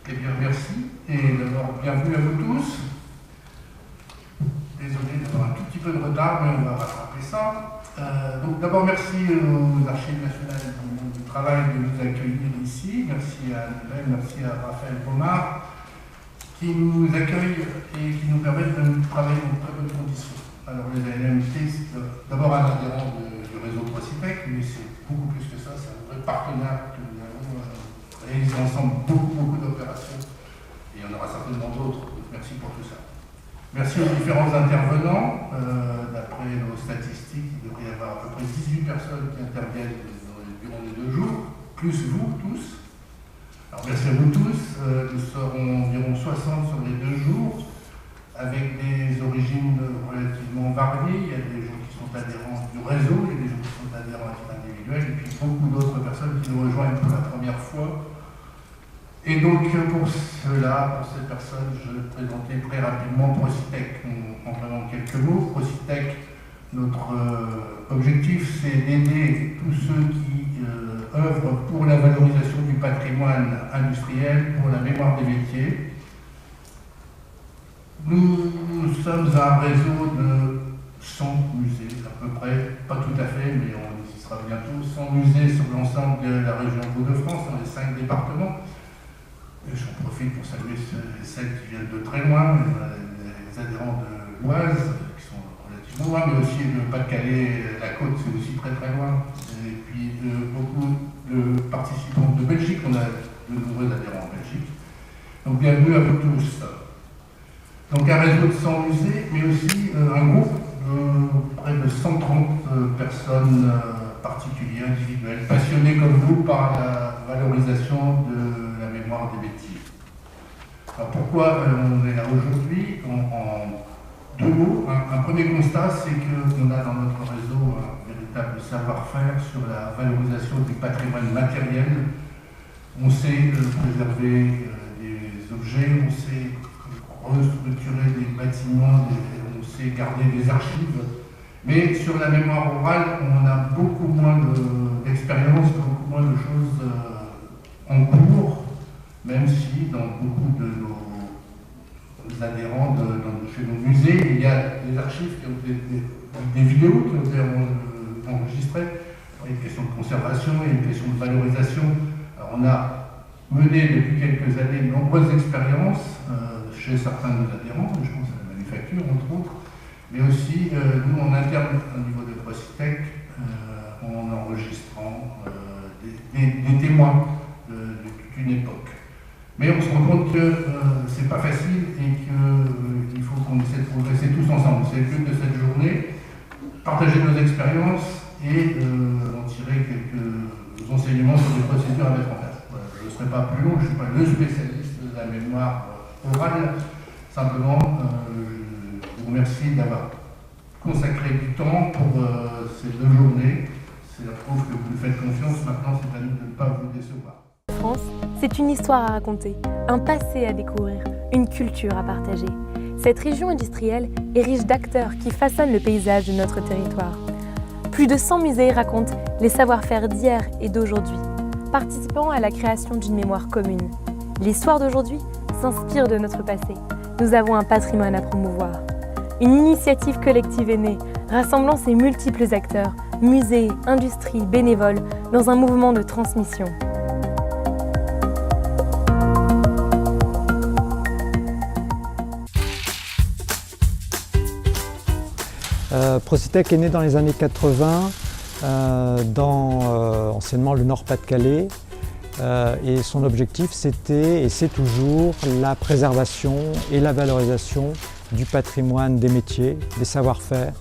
Eh bien, merci. Et d'abord, bienvenue à vous tous. Désolé d'avoir un tout petit peu de retard, mais on va rattraper ça. Donc d'abord, merci aux Archives nationales du travail de nous accueillir ici. Merci à Anne-Hélène, merci à Raphaël Baumard, qui nous accueillent et qui nous permettent de travailler dans de très bonnes conditions. Alors les ANMT, c'est d'abord un adhérent du réseau Procitec, mais c'est beaucoup plus que ça, c'est un vrai partenaire que nous avons réalisé ensemble beaucoup d'opérations. Et il y en aura certainement d'autres, donc merci pour tout ça. Merci aux différents intervenants. D'après nos statistiques, il devrait y avoir à peu près 18 personnes qui interviennent durant les 2 jours, plus vous tous. Alors merci à vous tous. Nous serons environ 60 sur les 2 jours, avec des origines relativement variées. Il y a des gens qui sont adhérents du réseau, il y a des gens qui sont adhérents à titre individuel, et puis beaucoup d'autres personnes qui nous rejoignent pour la première fois. Et donc, pour cela, pour ces personnes, je vais présenter très rapidement Procitec. En vraiment quelques mots, Procitec, notre objectif, c'est d'aider tous ceux qui œuvrent pour la valorisation du patrimoine industriel, pour la mémoire des métiers. Nous sommes un réseau de 100 musées, à peu près, pas tout à fait, mais on y sera bientôt, 100 musées sur l'ensemble de la région Hauts-de-France, dans les 5 départements. J'en profite pour saluer celles qui viennent de très loin, les adhérents de l'Oise, qui sont relativement loin, mais aussi le Pas-de-Calais, la côte, c'est aussi très loin. Et puis beaucoup de participants de Belgique, on a de nombreux adhérents en Belgique. Donc bienvenue à vous tous. Donc un réseau de 100 musées, mais aussi un groupe de près de 130 personnes particulières, individuelles, passionnées comme vous par la valorisation de la mémoire des métiers. Alors pourquoi on est là aujourd'hui? En 2 mots. Un premier constat, c'est qu'on a dans notre réseau un véritable savoir-faire sur la valorisation du patrimoine matériel. On sait préserver des objets, on sait restructurer des bâtiments, on sait garder des archives. Mais sur la mémoire orale, on a beaucoup moins d'expérience, beaucoup moins de choses en cours, même si dans beaucoup de nos adhérents chez nos musées, il y a des archives qui ont des vidéos qui ont été enregistrées. Il y a une question de conservation, il y a une question de valorisation. Alors, on a mené depuis quelques années de nombreuses expériences chez certains de nos adhérents, je pense à la manufacture entre autres, mais aussi nous en interne au niveau de Procitec, en enregistrant des témoins de toute une époque. Mais on se rend compte que c'est pas facile et qu'il faut qu'on essaie de progresser tous ensemble. C'est le but de cette journée, partager nos expériences et en tirer quelques enseignements sur les procédures à mettre en place. Voilà, je ne serai pas plus long, je ne suis pas le spécialiste de la mémoire orale, simplement je vous remercie d'avoir consacré du temps pour ces 2 journées. C'est la preuve que vous nous faites confiance. Maintenant, c'est à nous de ne pas vous décevoir. France, c'est une histoire à raconter, un passé à découvrir, une culture à partager. Cette région industrielle est riche d'acteurs qui façonnent le paysage de notre territoire. Plus de 100 musées racontent les savoir-faire d'hier et d'aujourd'hui, participant à la création d'une mémoire commune. L'histoire d'aujourd'hui s'inspire de notre passé. Nous avons un patrimoine à promouvoir. Une initiative collective est née, rassemblant ces multiples acteurs, musées, industries, bénévoles, dans un mouvement de transmission. Procitec est né dans les années 80 dans anciennement le Nord-Pas-de-Calais et son objectif c'était et c'est toujours la préservation et la valorisation du patrimoine des métiers, des savoir-faire,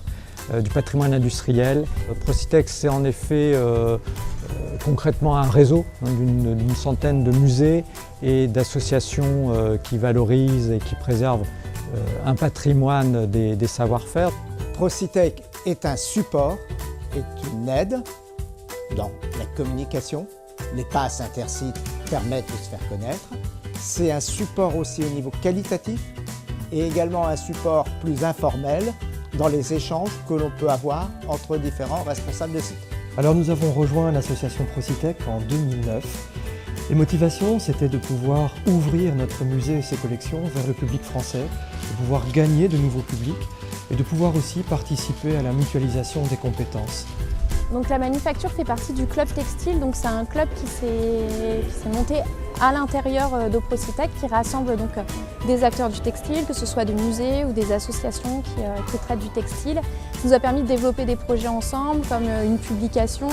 du patrimoine industriel. Procitec c'est en effet concrètement un réseau d'une centaine de musées et d'associations qui valorisent et qui préservent un patrimoine des savoir-faire. Procitec est un support, est une aide dans la communication. Les passes intersites permettent de se faire connaître. C'est un support aussi au niveau qualitatif et également un support plus informel dans les échanges que l'on peut avoir entre différents responsables de site. Alors nous avons rejoint l'association Procitec en 2009 Les motivations, c'était de pouvoir ouvrir notre musée et ses collections vers le public français, de pouvoir gagner de nouveaux publics et de pouvoir aussi participer à la mutualisation des compétences. Donc la manufacture fait partie du club textile, donc c'est un club qui s'est monté à l'intérieur d'Oprocitec, qui rassemble donc des acteurs du textile, que ce soit des musées ou des associations qui traitent du textile. Ça nous a permis de développer des projets ensemble, comme une publication.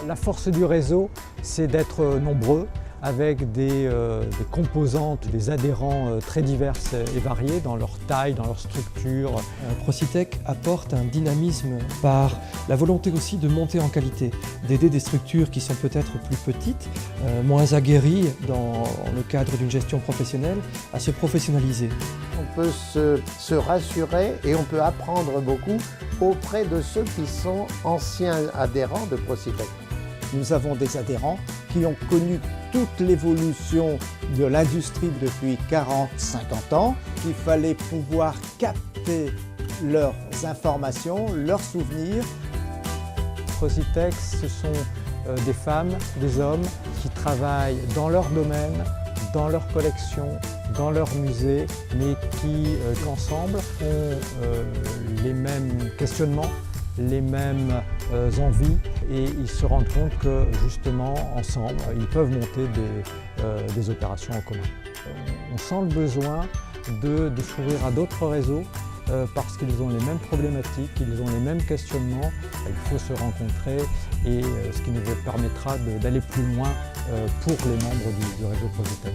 La force du réseau, c'est d'être nombreux, avec des composantes, des adhérents très diverses et variés dans leur taille, dans leur structure. Procitec apporte un dynamisme par la volonté aussi de monter en qualité, d'aider des structures qui sont peut-être plus petites, moins aguerries dans le cadre d'une gestion professionnelle, à se professionnaliser. On peut se rassurer et on peut apprendre beaucoup auprès de ceux qui sont anciens adhérents de Procitec. Nous avons des adhérents qui ont connu toute l'évolution de l'industrie depuis 40-50 ans, qu'il fallait pouvoir capter leurs informations, leurs souvenirs. Procitec, ce sont des femmes, des hommes qui travaillent dans leur domaine, dans leur collection, dans leur musée, mais qui, ensemble, ont les mêmes questionnements, les mêmes envies, et ils se rendent compte que justement ensemble ils peuvent monter des opérations en commun. On sent le besoin de s'ouvrir à d'autres réseaux parce qu'ils ont les mêmes problématiques, ils ont les mêmes questionnements. Il faut se rencontrer, et ce qui nous permettra d'aller plus loin pour les membres du réseau Procitec.